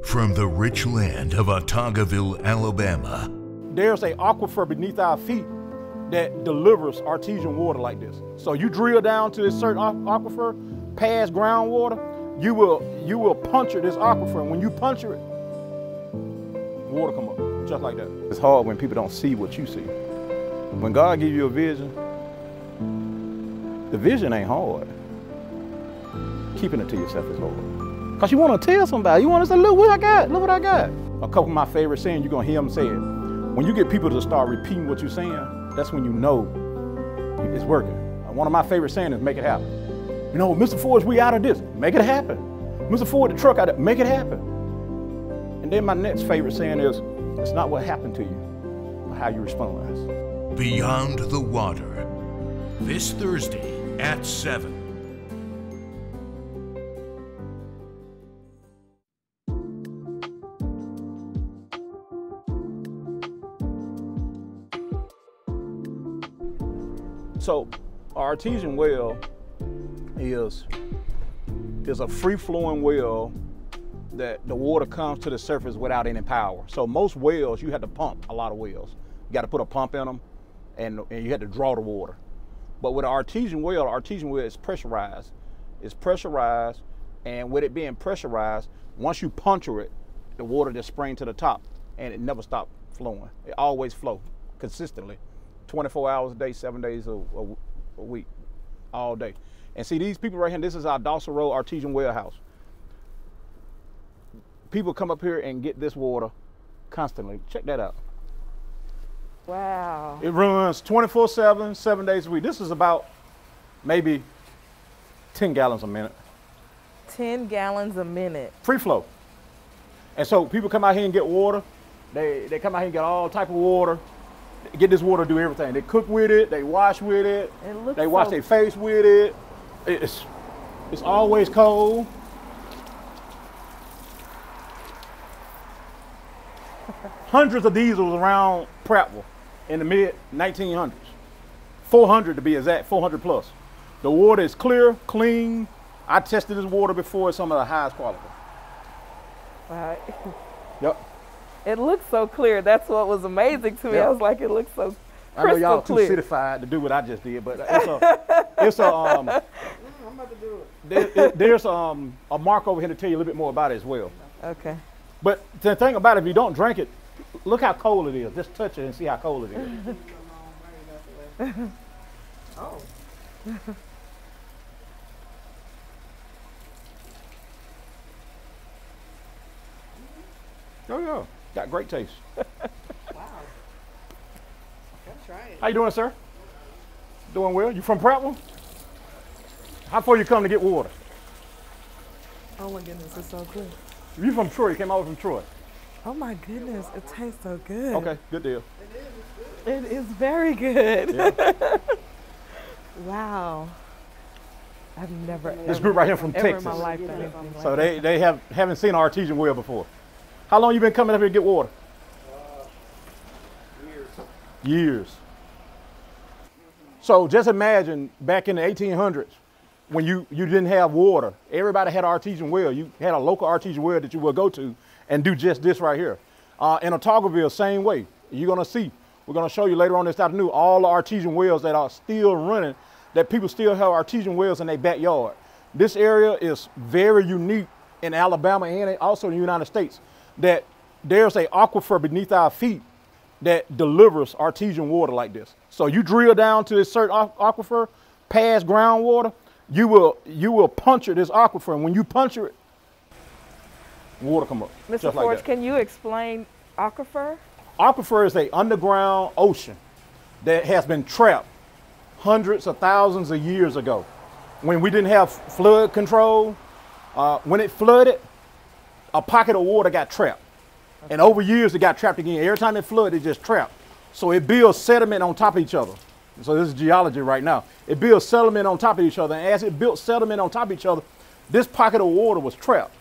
From the rich land of Otagoville, Alabama. There's an aquifer beneath our feet that delivers artesian water like this. So you drill down to this certain aquifer, past groundwater, you will puncture this aquifer, and when you puncture it, water come up, just like that. It's hard when people don't see what you see. When God gives you a vision, the vision ain't hard. Keeping it to yourself is hard. Because you want to tell somebody, you want to say, look what I got, look what I got. A couple of my favorite sayings, you're going to hear them say it. When you get people to start repeating what you're saying, that's when you know it's working. One of my favorite sayings is make it happen. You know, Mr. Ford, we out of this, make it happen. Mr. Ford, the truck out of, make it happen. And then my next favorite saying is, it's not what happened to you, but how you respond. Beyond the Water, this Thursday at 7. So, our artesian well is a free-flowing well that the water comes to the surface without any power. So most wells, you have to pump a lot of wells. You got to put a pump in them, and you had to draw the water. But with an artesian well is pressurized. It's pressurized, and with it being pressurized, once you puncture it, the water just springs to the top, and it never stops flowing. It always flows consistently. 24 hours a day, 7 days a week, all day. And see, these people right here, this is our Dawson Road Artesian Well House. People come up here and get this water constantly. Check that out. Wow. It runs 24/7, 7 days a week. This is about maybe 10 gallons a minute. 10 gallons a minute. Free flow. And so people come out here and get water. They come out here and get all type of water. Get this water to do everything. They cook with it, they wash with it, they wash their face with it. It's always cold. Hundreds of diesels around Prattville in the mid-1900s. 400 to be exact, 400 plus. The water is clear, clean. I tested this water before, it's some of the highest quality. Wow. Yep. It looks so clear. That's what was amazing to me. Yeah. I was like, it looks so crystal clear. I know y'all too citified to do what I just did, but it's a I'm about to do it. There's a mark over here to tell you a little bit more about it as well. Okay. But the thing about it, if you don't drink it, look how cold it is. Just touch it and see how cold it is. Oh. Oh yeah, got great taste. Wow. Gotta try it. How you doing, sir? Doing well. You from Prattville? How far you come to get water? Oh my goodness, it's so good. You from Troy? You came over from Troy? Oh my goodness, it tastes so good. Okay, good deal. It is very good. Yeah. Wow. I've never This group right here from ever Texas. in my life done anything like So that. they haven't seen an artesian well before. How long you been coming up here to get water? Years. So just imagine back in the 1800s when you didn't have water. Everybody had an artesian well. You had a local artesian well that you would go to and do just this right here. In Otagoville, same way. You're gonna see, we're gonna show you later on this afternoon, all the artesian wells that are still running, that people still have artesian wells in their backyard. This area is very unique in Alabama and also in the United States, that there's an aquifer beneath our feet that delivers artesian water like this. So you drill down to this certain aquifer, past groundwater, you will puncture this aquifer, and when you puncture it, water come up. Mr. Forge, can you explain aquifer? Aquifer is an underground ocean that has been trapped hundreds of thousands of years ago. When we didn't have flood control, when it flooded, a pocket of water got trapped. Okay. And over years, it got trapped again. Every time it flooded, it just trapped. So it builds sediment on top of each other. So this is geology right now. It builds sediment on top of each other. And as it built sediment on top of each other, this pocket of water was trapped.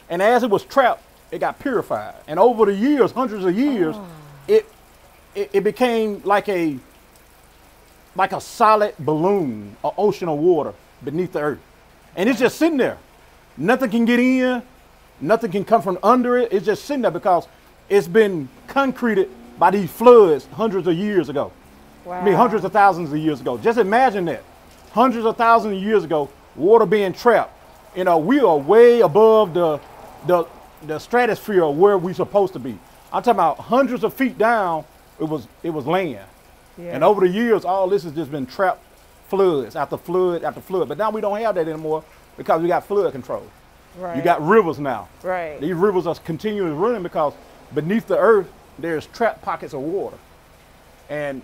And as it was trapped, it got purified. And over the years, hundreds of years, it became like a solid balloon, an ocean of water beneath the earth. And it's just sitting there. Nothing can get in. Nothing can come from under it. It's just sitting there because it's been concreted by these floods hundreds of years ago. Wow. I mean, hundreds of thousands of years ago. Just imagine that. Hundreds of thousands of years ago, water being trapped. You know, we are way above the stratosphere of where we're supposed to be. I'm talking about hundreds of feet down, it was land. Yeah. And over the years, all this has just been trapped, floods after flood after flood. But now we don't have that anymore because we got flood control. Right. You got rivers now. Right. These rivers are continually running because beneath the earth, there's trapped pockets of water. And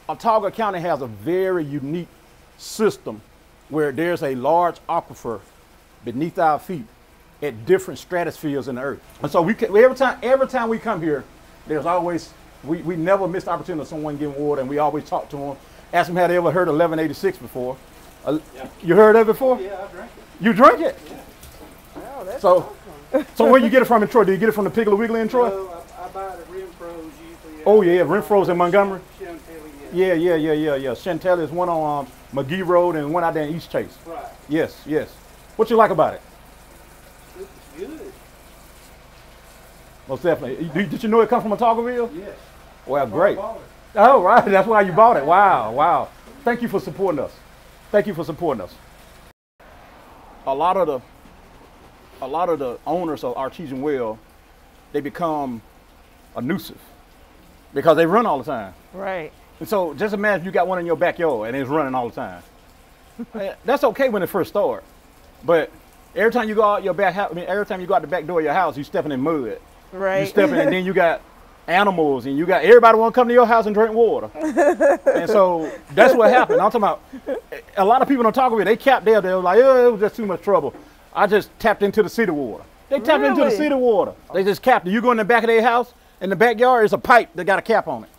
Autauga County has a very unique system where there's a large aquifer beneath our feet at different stratospheres in the earth. And so every time we come here, there's always, we never miss the opportunity of someone getting water, and we always talk to them, ask them had they ever heard of 1186 before. Yeah. You heard of it before? Yeah, I drank it. You drank it? Yeah. Wow, that's So, awesome. so where you get it from in Troy? Do you get it from the Piggly Wiggly in Troy? No, I buy it at Renfro's usually. Oh yeah, Renfro's in Montgomery? Chantilly, Yeah. Chantel is one on McGee Road and one out there in East Chase. Right. Yes. What you like about it? It's good. Most definitely. Did you know it comes from Autauga? Yes. Well, great. Bought it. Oh, right. That's why you bought it. Wow. Thank you for supporting us. A lot of the owners of Artesian Well, they become a nuisance because they run all the time. Right. And so just imagine you got one in your backyard and it's running all the time. That's okay when it first starts, but every time you go out every time you go out the back door of your house, you stepping in mud. Right. You stepping, and then you got animals, and you got everybody want to come to your house and drink water. And so that's what happened. I'm talking about a lot of people don't talk about it. They capped there. They were like, oh, it was just too much trouble. I just tapped into the city water. They tapped into the city water. They just capped it. You go in the back of their house, in the backyard, there's a pipe that got a cap on it.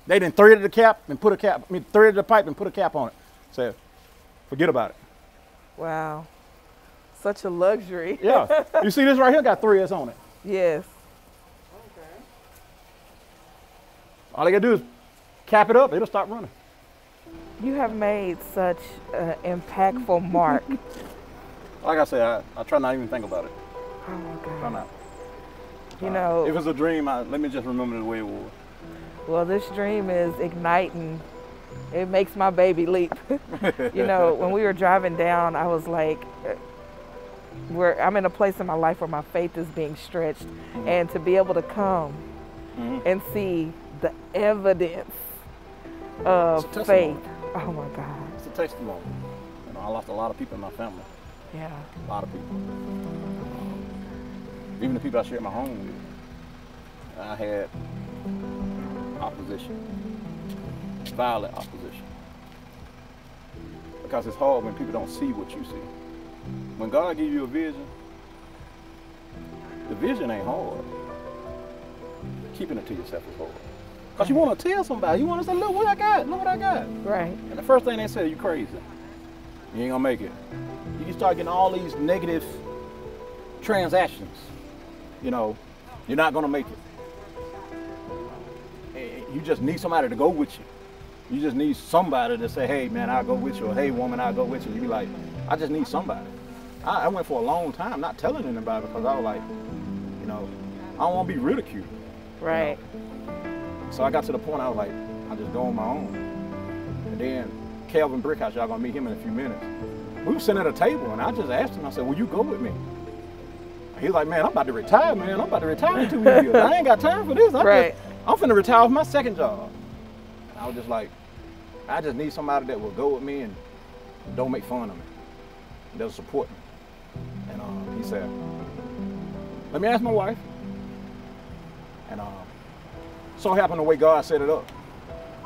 They done threaded the pipe and put a cap on it. So forget about it. Wow. Such a luxury. Yeah. You see this right here got threads on it. Yes. Okay. All they gotta do is cap it up, it'll stop running. You have made such an impactful mark. Like I said, I try not to even think about it. Oh my Try God. not. You know, If it's a dream, let me just remember the way it was. well, this dream is igniting. It makes my baby leap. You know, when we were driving down, I was like, I'm in a place in my life where my faith is being stretched. Mm-hmm. And to be able to come and see the evidence of It's a faith. testimony. Oh my God. It's a testimony. You know, I lost a lot of people in my family. Yeah. A lot of people. Even the people I shared my home with. I had opposition. Violent opposition. Because it's hard when people don't see what you see. When God gives you a vision, the vision ain't hard. Keeping it to yourself is hard. Because you want to tell somebody. You want to say, look what I got. Look what I got. Right. And the first thing they say, you crazy. You ain't gonna make it. You can start getting all these negative transactions. You know, you're not gonna make it. You just need somebody to go with you. You just need somebody to say, hey man, I'll go with you, or hey woman, I'll go with you. You be like, I just need somebody. I went for a long time not telling anybody because I was like, you know, I don't want to be ridiculed. Right. You know? So I got to the point I was like, I just go on my own. And then Calvin Brickhouse, y'all gonna meet him in a few minutes. We were sitting at a table and I just asked him, I said, will you go with me? He's like, man, I'm about to retire, man. I'm about to retire in 2 years. I ain't got time for this. I'm finna retire with my second job. And I was just like, I just need somebody that will go with me and don't make fun of me. They'll support me. And he said, let me ask my wife. And so happened the way God set it up.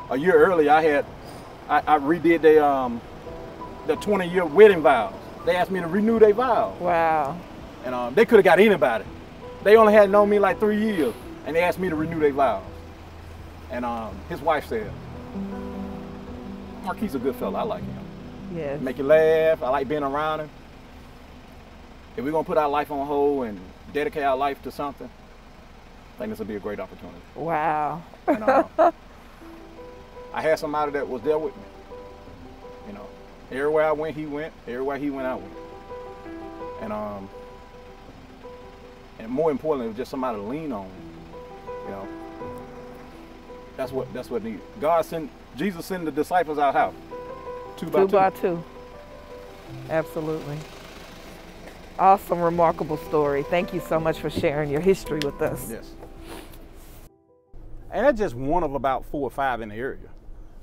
A year earlier, I redid the 20-year wedding vows. They asked me to renew their vows. Wow. And they could have got anybody. They only had known me like 3 years, and they asked me to renew their vows. And his wife said, Marquis a good fella, I like him. Yes. Make you laugh, I like being around him. If we're gonna put our life on hold and dedicate our life to something, I think this will be a great opportunity. Wow. And, I had somebody that was there with me. You know, everywhere I went, he went. Everywhere he went, I went. And And more importantly, it was just somebody to lean on. You know, that's what needed. Jesus sent the disciples out how? Two by two. Absolutely. Awesome, remarkable story. Thank you so much for sharing your history with us. Yes. And that's just one of about 4 or 5 in the area.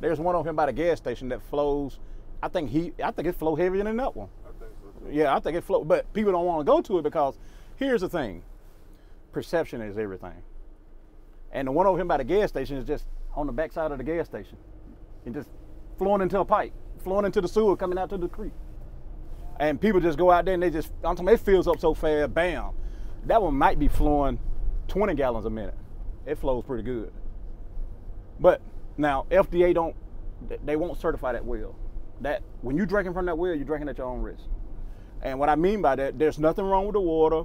There's one over here by the gas station that flows. I think it flows heavier than that one. I think so. Yeah, I think it flows, but people don't want to go to it because here's the thing: perception is everything. And the one over here by the gas station is just on the backside of the gas station. It just flowing into a pipe, flowing into the sewer, coming out to the creek. And people just go out there and I'm talking about it fills up so fast, bam. That one might be flowing 20 gallons a minute. It flows pretty good. But now FDA they won't certify that well. That when you're drinking from that well, you're drinking at your own risk. And what I mean by that, there's nothing wrong with the water.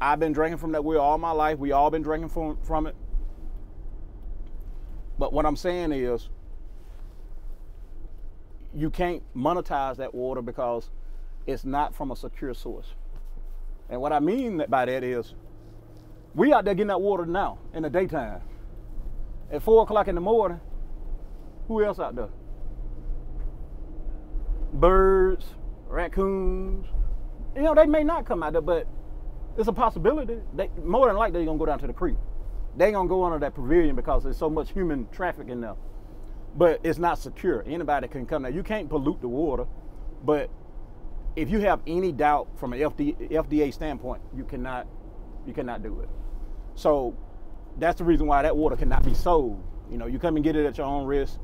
I've been drinking from that well all my life. We all been drinking from it. But what I'm saying is, you can't monetize that water because it's not from a secure source. And what I mean by that is, we out there getting that water now in the daytime. At 4 o'clock in the morning, who else out there? Birds, raccoons. You know, they may not come out there, but it's a possibility. More than likely, they're gonna go down to the creek. They ain't gonna go under that pavilion because there's so much human traffic in there. But it's not secure. Anybody can come there. You can't pollute the water, but if you have any doubt from an FDA standpoint, you cannot do it. So that's the reason why that water cannot be sold. You know, you come and get it at your own risk,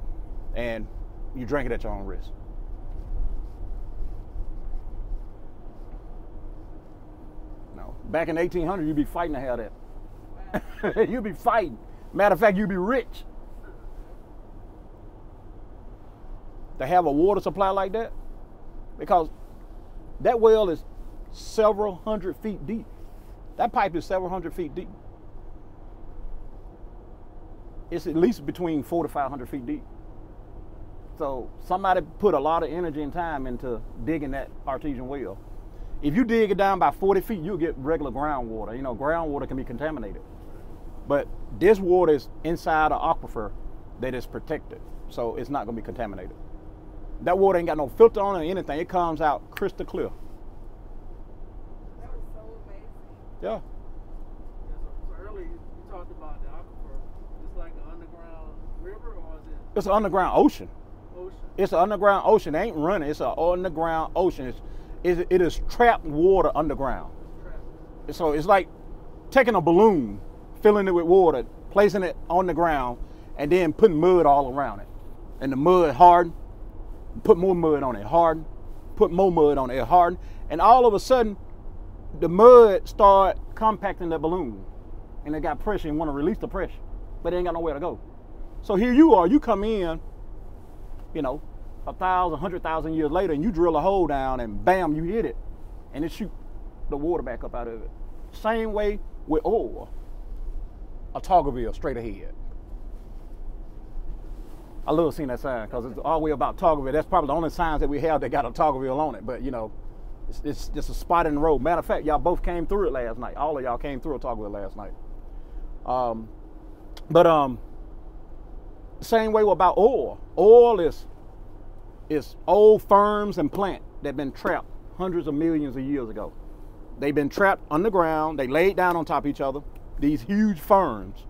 and you drink it at your own risk. No, back in 1800, you'd be fighting to have that. You'd be fighting. Matter of fact, you'd be rich. To have a water supply like that, because that well is several hundred feet deep. That pipe is several hundred feet deep. It's at least between 400 to 500 feet deep. So somebody put a lot of energy and time into digging that artesian well. If you dig it down by 40 feet, you'll get regular groundwater. You know, groundwater can be contaminated. But this water is inside an aquifer that is protected, so it's not gonna be contaminated. That water ain't got no filter on it or anything. It comes out crystal clear. That was so amazing. Yeah. So earlier you talked about the aquifer. It's like an underground river, or is it It's an underground ocean. ocean? It's an underground ocean. It ain't running. It's an underground ocean. It is trapped water underground. Trapped. So it's like taking a balloon, filling it with water, placing it on the ground, and then putting mud all around it. And the mud hardened, put more mud on it, hardened, put more mud on it, hardened, and all of a sudden, the mud started compacting the balloon, and it got pressure and want to release the pressure, but it ain't got nowhere to go. So here you are, you come in, you know, 1,000, 100,000 years later, and you drill a hole down, and bam, you hit it, and it shoot the water back up out of it. Same way with oil, a Toggerville straight ahead. I love seeing that sign because it's all the way about Toggerville. That's probably the only signs that we have that got a Toggerville on it. But you know, it's just a spot in the road. Matter of fact, y'all both came through it last night. All of y'all came through a Toggerville last night. Same way about oil. Oil is old firms and plant that been trapped hundreds of millions of years ago. They've been trapped underground. They laid down on top of each other. These huge firms.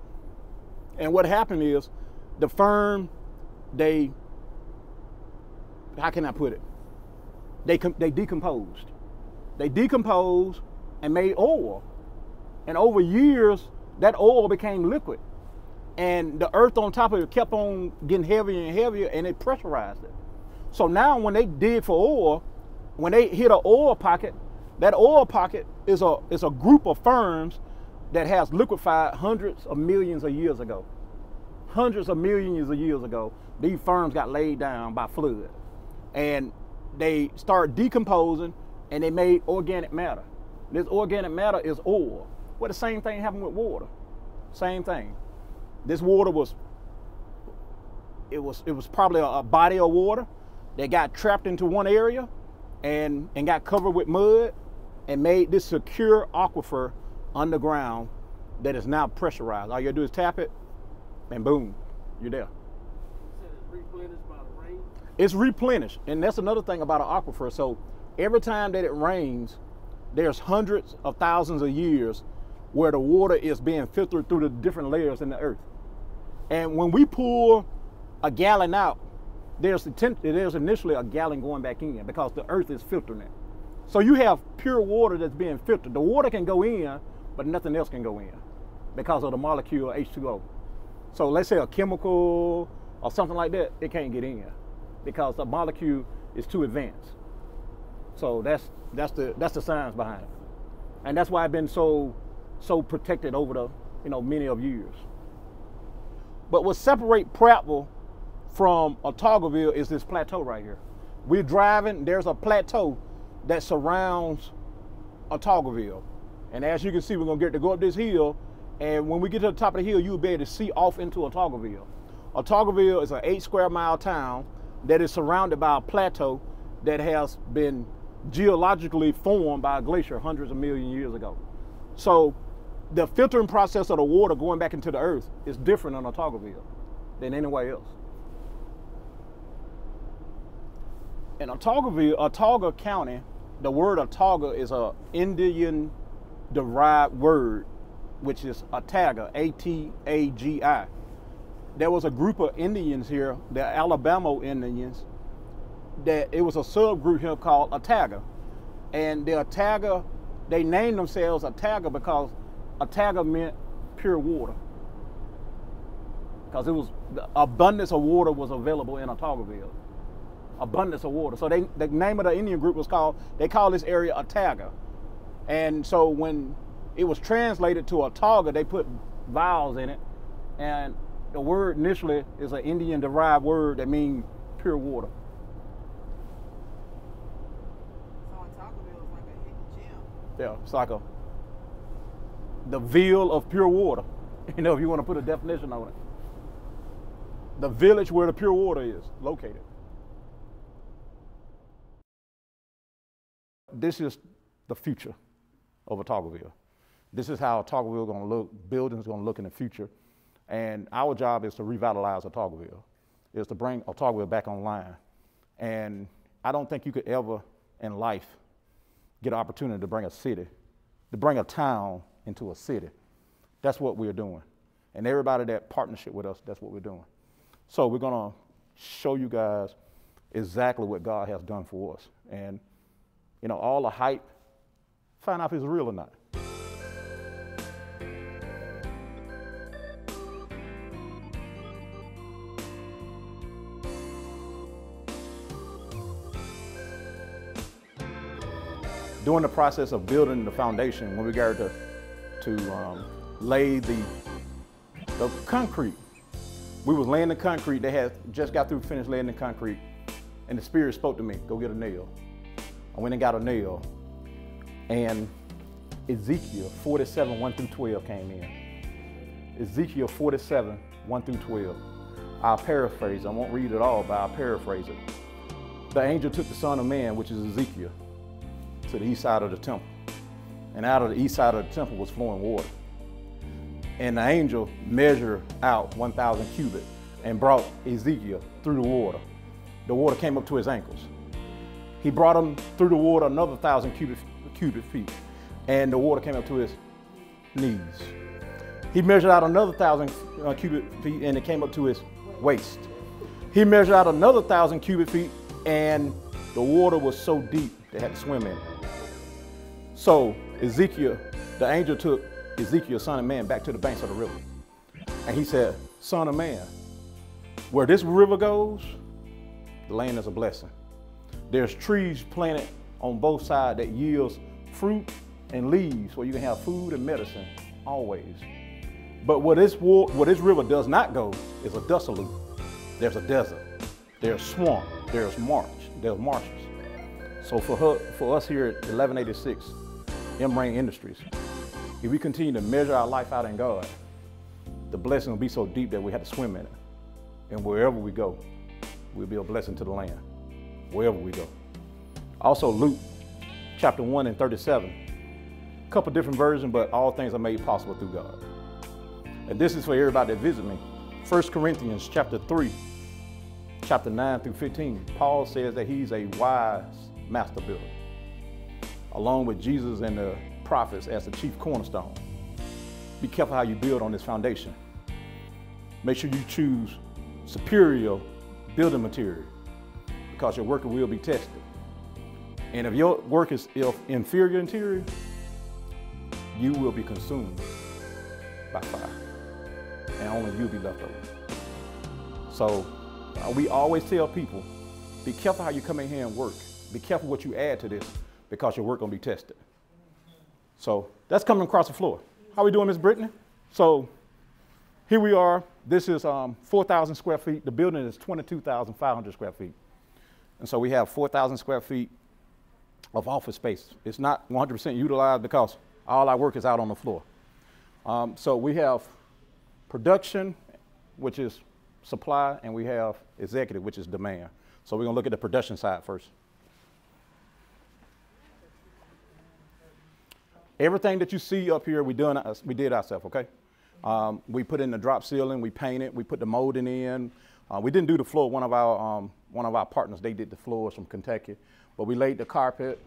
And what happened is the firm. How can I put it? They decomposed. They decomposed and made oil. And over years, that oil became liquid. And the earth on top of it kept on getting heavier and heavier, and it pressurized it. So now when they dig for oil, when they hit an oil pocket, that oil pocket is a group of firms that has liquefied hundreds of millions of years ago. Hundreds of millions of years ago, these firms got laid down by flood. And they started decomposing, and they made organic matter. This organic matter is oil. Well, the same thing happened with water. Same thing. This water was probably a body of water that got trapped into one area and got covered with mud and made this secure aquifer underground that is now pressurized. All you gotta do is tap it, and boom, you're there. You said it's replenished by the rain? It's replenished, and that's another thing about an aquifer. So every time that it rains, there's hundreds of thousands of years where the water is being filtered through the different layers in the earth. And when we pour a gallon out, there's initially a gallon going back in because the earth is filtering it. So you have pure water that's being filtered. The water can go in, but nothing else can go in because of the molecule H2O. So let's say a chemical or something like that, it can't get in because the molecule is too advanced. So that's the science behind it. And that's why it's been so protected over the many of years. But what separates Prattville from Otagoville is this plateau right here. We're driving, there's a plateau that surrounds Otagoville. And as you can see, we're gonna get to go up this hill, and when we get to the top of the hill, you'll be able to see off into Otagoville. Otagoville is an 8 square mile town that is surrounded by a plateau that has been geologically formed by a glacier hundreds of million years ago. So the filtering process of the water going back into the earth is different on Otagoville than anywhere else. In Otagoville, Otaga County, the word Otaga is an Indian-derived word, which is Ataga, A-T-A-G-I. There was a group of Indians here, the Alabama Indians, that it was a subgroup here called Ataga. And the Ataga, they named themselves Ataga because Ataga meant pure water. Because the abundance of water was available in Otagoville. Abundance of water. So the name of the Indian group they call this area Ataga. And so when it was translated to Otaga, they put vowels in it. And the word initially is an Indian derived word that means pure water. So Otagoville is like a hidden gem. Yeah, it's like the ville of pure water. If you want to put a definition on it. The village where the pure water is located. This is the future of Otagoville. This is how Otagoville is going to look, buildings are going to look in the future. And our job is to revitalize Otagoville, is to bring Otagoville back online. And I don't think you could ever in life get an opportunity to bring a city, to bring a town into a city. That's what we're doing. And everybody that partnership with us, that's what we're doing. So we're going to show you guys exactly what God has done for us. And all the hype, find out if it's real or not. During the process of building the foundation, when we got to lay the concrete, we was laying the concrete. They had just got through finished laying the concrete, and the Spirit spoke to me, go get a nail. I went and got a nail, and Ezekiel 47, 1 through 12 came in. Ezekiel 47, 1 through 12. I'll paraphrase, I won't read it all, but I'll paraphrase it. The angel took the Son of Man, which is Ezekiel, to the east side of the temple. And out of the east side of the temple was flowing water. And the angel measured out 1,000 cubits and brought Ezekiel through the water. The water came up to his ankles. He brought him through the water another 1,000 cubic feet, and the water came up to his knees. He measured out another 1,000 cubic feet, and it came up to his waist. He measured out another 1,000 cubic feet, and the water was so deep they had to swim in it. So Ezekiel, the angel took Ezekiel, son of man, back to the banks of the river. And he said, Son of man, where this river goes, the land is a blessing. There's trees planted on both sides that yields fruit and leaves where you can have food and medicine always. But where this river does not go is a desolate. There's a desert, there's swamp, there's marshes. So for us here at 1186 M-Rain Industries, if we continue to measure our life out in God, the blessing will be so deep that we have to swim in it. And wherever we go, we'll be a blessing to the land, wherever we go. Also Luke chapter 1 and 37, A couple different versions, but all things are made possible through God. And this is for everybody that visit me. 1 Corinthians chapter 3, chapter 9 through 15. Paul says that he's a wise master builder, along with Jesus and the prophets as the chief cornerstone. Be careful how you build on this foundation. Make sure you choose superior building material, because your work will be tested. And if your work is inferior material, you will be consumed by fire, and only you'll be left over. So we always tell people, be careful how you come in here and work. Be careful what you add to this, because your work gonna be tested. So that's coming across the floor. How we doing, Miss Brittany? So here we are. This is 4,000 square feet. The building is 22,500 square feet. And so we have 4,000 square feet of office space. It's not 100% utilized because all our work is out on the floor. So we have production, which is supply, and we have executive, which is demand. So we're gonna look at the production side first. Everything that you see up here, we did ourselves, okay? We put in the drop ceiling, we painted, we put the molding in. We didn't do the floor. One of our partners, they did the floors from Kentucky, but we laid the carpet,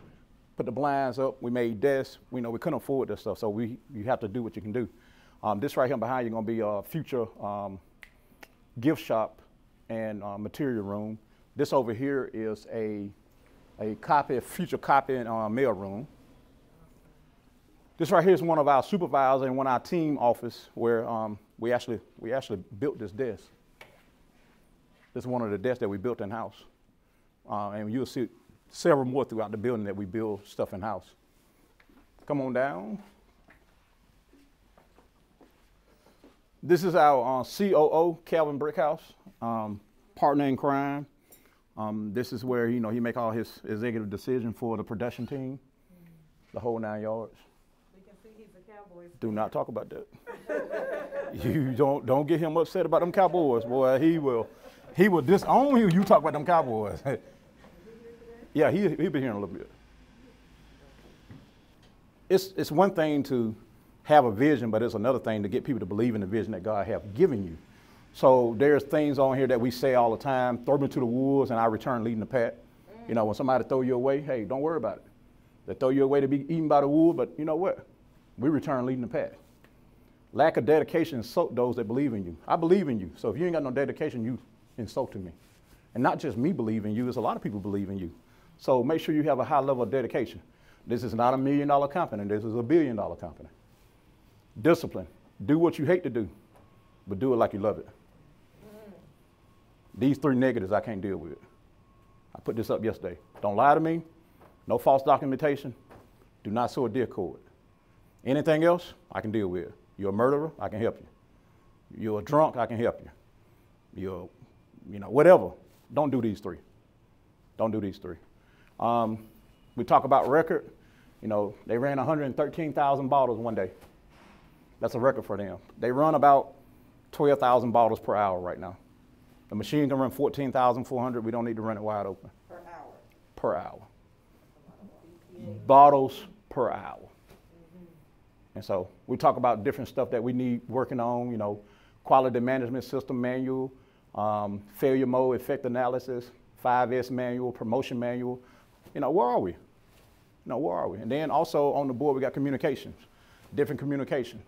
put the blinds up, we made desks. We couldn't afford this stuff, so you have to do what you can do. This right here behind you gonna be a future gift shop and material room. This over here is a future copy and mail room. This right here is one of our supervisors and one of our team office where we actually built this desk. This is one of the desks that we built in-house. And you'll see several more throughout the building that we build stuff in-house. Come on down. This is our COO, Calvin Brickhouse, partner in crime. This is where, he make all his executive decisions for the production team, the whole 9 yards. We can see he's a Cowboys. Do not talk about that. You don't get him upset about them Cowboys, boy. He will disown you talk about them Cowboys. Yeah, he'll be here in a little bit. It's one thing to have a vision, but it's another thing to get people to believe in the vision that God have given you. So there's things on here that we say all the time: throw me to the wolves and I return leading the pack. When somebody throw you away, hey, don't worry about it. They throw you away to be eaten by the wolves, but you know what? We return leading the pack. Lack of dedication insult those that believe in you. I believe in you, so if you ain't got no dedication, you insulting me. And not just me believe in you, it's a lot of people believe in you. So make sure you have a high level of dedication. This is not $1 million company, this is $1 billion company. Discipline. Do what you hate to do, but do it like you love it. These 3 negatives I can't deal with. I put this up yesterday. Don't lie to me. No false documentation. Do not sow a discord. Anything else, I can deal with. You're a murderer, I can help you. You're a drunk, I can help you. You're, whatever. Don't do these 3. Don't do these 3. We talk about record. They ran 113,000 bottles one day. That's a record for them. They run about 12,000 bottles per hour right now. The machine can run 14,400. We don't need to run it wide open. Per hour. Per hour. Bottles per hour. And so we talk about different stuff that we need working on, quality management system manual, failure mode, effect analysis, 5S manual, promotion manual. Where are we? Where are we? And then also on the board, we got communications, different communications.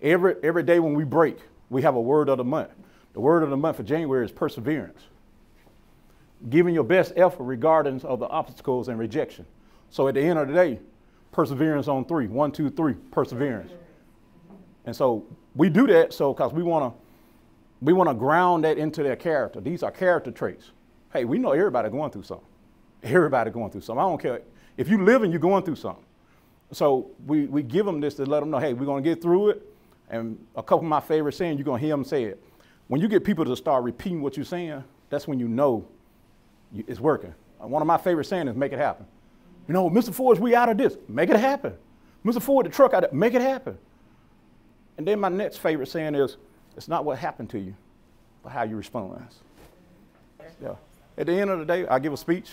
Every day when we break, we have a word of the month. The word of the month for January is perseverance. Giving your best effort regardless of the obstacles and rejection. So at the end of the day, perseverance on 3. 1, 2, 3, perseverance. And so we do that because we want to ground that into their character. These are character traits. Hey, we know everybody going through something. Everybody going through something. I don't care. If you live and you're going through something. So we give them this to let them know, hey, we're going to get through it. And a couple of my favorite sayings, you're going to hear them say it. When you get people to start repeating what you're saying, that's when you know it's working. One of my favorite sayings is make it happen. Mr. Ford, we out of this. Make it happen. Mr. Ford, the truck out of make it happen. And then my next favorite saying is, it's not what happened to you, but how you respond. Yeah. At the end of the day, I give a speech.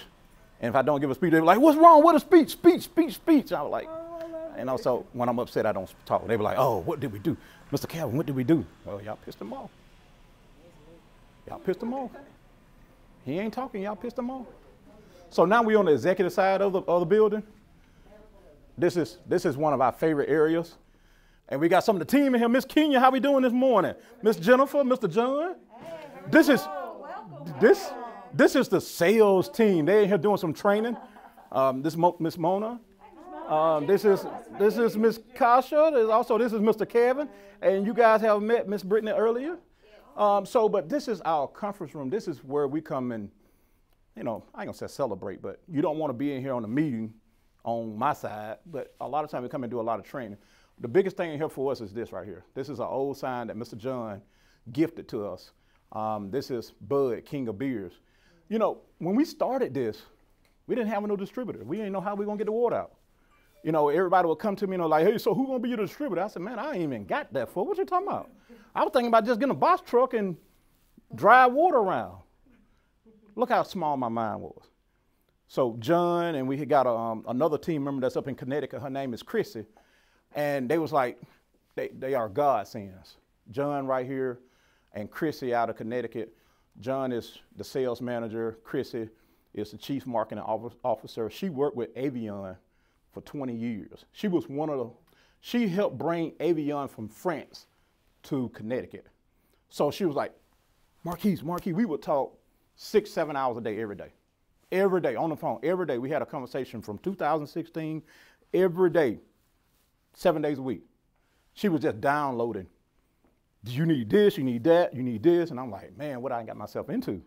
And if I don't give a speech, they're like, what's wrong with a speech? Speech. I was like, And also, when I'm upset, I don't talk. They be like, oh, what did we do? Mr. Calvin, what did we do? Oh, y'all pissed him off. Y'all pissed him off. He ain't talking, y'all pissed him off. So now we're on the executive side of the building. This is one of our favorite areas. And we got some of the team in here. Miss Kenya, how we doing this morning? Miss Jennifer, Mr. John. This is the sales team. They in here doing some training. This is Miss Mona. This is Miss Kasha. This is Mr. Kevin. And you guys have met Miss Brittany earlier. But this is our conference room. This is where we come and, I ain't gonna say celebrate, but you don't want to be in here on a meeting on my side. But a lot of times we come and do a lot of training. The biggest thing in here for us is this right here. This is an old sign that Mr. John gifted to us. This is Bud, King of Beers. When we started this, we didn't have no distributor. We didn't know how we were gonna get the water out. Everybody would come to me, like, hey, so who's gonna be your distributor? I said, man, I ain't even got that for. What you talking about? I was thinking about just getting a box truck and drive water around. Look how small my mind was. So John, and we had got another team member that's up in Connecticut. Her name is Chrissy. And they was like, they are godsends. John right here and Chrissy out of Connecticut. John is the sales manager. Chrissy is the chief marketing officer. She worked with Avion for 20 years. She was she helped bring Avion from France to Connecticut. So she was like, Marquise, we would talk 6-7 hours a day, every day on the phone, every day. We had a conversation from 2016, every day, 7 days a week. She was just downloading. Do you need this? You need that? You need this? And I'm like, man, what I got myself into?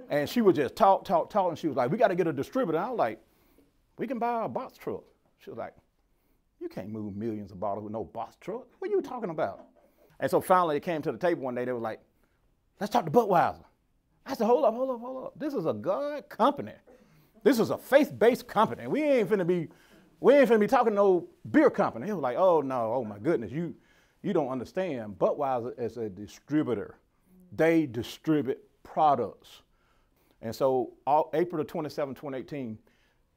And she would just talk. And she was like, we got to get a distributor. And I was like, we can buy a box truck. She was like, you can't move millions of bottles with no box truck. What are you talking about? And so finally it came to the table one day. They were like, let's talk to Budweiser. I said, hold up. This is a God company. This is a faith-based company. We ain't finna be talking to no beer company. He was like, oh no, oh my goodness, you don't understand. Budweiser is a distributor. They distribute products. And so April the 27th, 2018,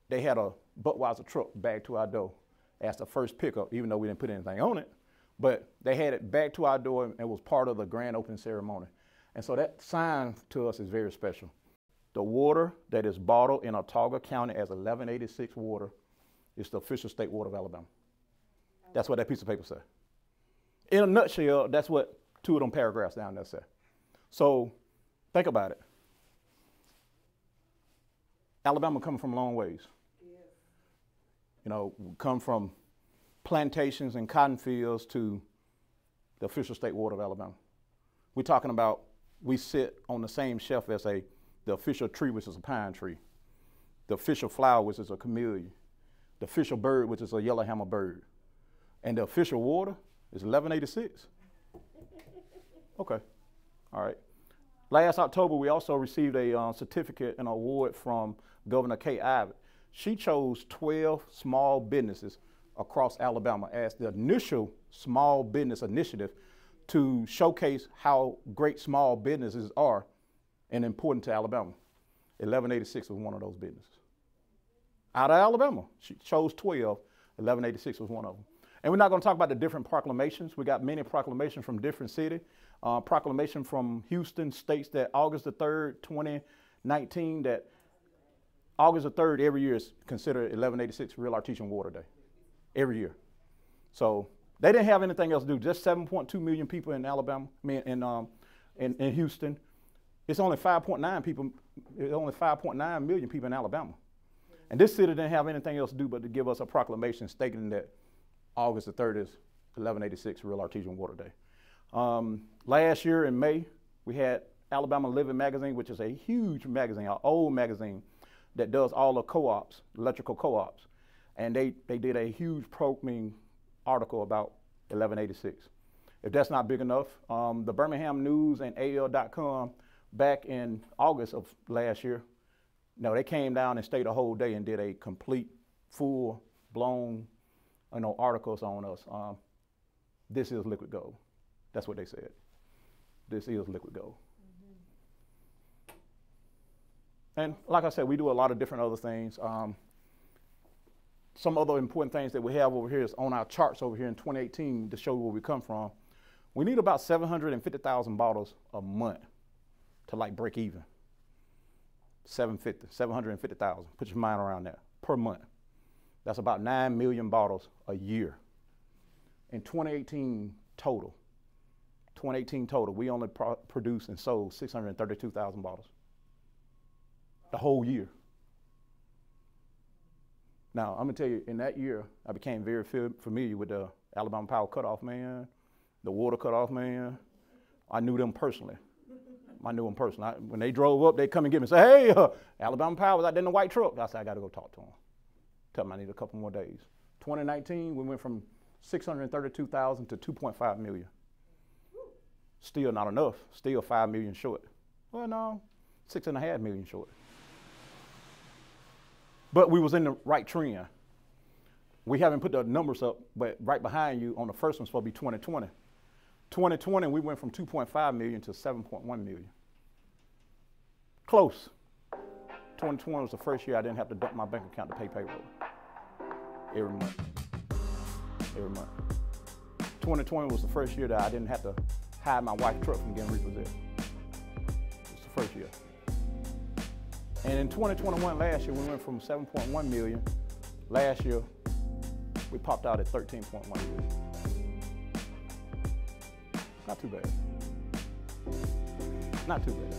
they had a Budweiser truck back to our door as the first pickup, even though we didn't put anything on it. But they had it back to our door and it was part of the grand opening ceremony. And so that sign to us is very special. The water that is bottled in Autauga County as 1186 water is the official state water of Alabama. That's what that piece of paper says. In a nutshell, that's what 2 of them paragraphs down there say. So think about it. Alabama coming from a long ways. Yes. Come from plantations and cotton fields to the official state water of Alabama. We're talking about we sit on the same shelf as the official tree, which is a pine tree, the official flower, which is a camellia, the official bird, which is a yellowhammer bird, and the official water is 1186. Okay, all right. Last October, we also received a certificate and award from Governor Kay Ivey. She chose 12 small businesses across Alabama as the initial small business initiative to showcase how great small businesses are and important to Alabama. 1186 was one of those businesses. Out of Alabama, she chose 12, 1186 was one of them. And we're not gonna talk about the different proclamations. We got many proclamations from different cities. Proclamation from Houston states that August the 3rd, 2019, that August the 3rd every year is considered 1186 Real Artesian Water Day, every year. So they didn't have anything else to do, just 7.2 million people in Alabama, in Houston. It's only 5.9 million people in Alabama. And this city didn't have anything else to do but to give us a proclamation stating that August the 3rd is 1186 Real Artesian Water Day. Last year in May, we had Alabama Living Magazine, which is a huge magazine, an old magazine that does all the co-ops, electrical co-ops. And they did a huge article about 1186. If that's not big enough, the Birmingham News and AL.com back in August of last year, they came down and stayed a whole day and did a complete, full-blown, articles on us. This is liquid gold. That's what they said. This is liquid gold. Mm-hmm. And like I said, we do a lot of different other things. some other important things that we have over here is on our charts over here in 2018 to show where we come from. We need about 750,000 bottles a month to like break even. 750,000. Put your mind around that per month. That's about 9 million bottles a year. In 2018 total, we only produced and sold 632,000 bottles. The whole year. Now, I'm gonna tell you, in that year, I became very familiar with the Alabama Power cutoff man, the water cutoff man. I knew them personally. When they drove up, they'd come and get me and say, hey, Alabama Power was out there in the white truck. I said, I gotta go talk to them. Tell them I need a couple more days. 2019, we went from 632,000 to 2.5 million. Still not enough, still 5 million short. Well, no, 6.5 million short. But we was in the right trend. We haven't put the numbers up, but right behind you on the first one's supposed to be 2020. 2020, we went from 2.5 million to 7.1 million. Close. 2020 was the first year I didn't have to dump my bank account to pay payroll. Every month. 2020 was the first year that I didn't have to hide my wife's truck from getting repossessed. It was the first year. And in 2021, last year, we went from 7.1 million. Last year, we popped out at 13.1 million. Not too bad. Not too bad.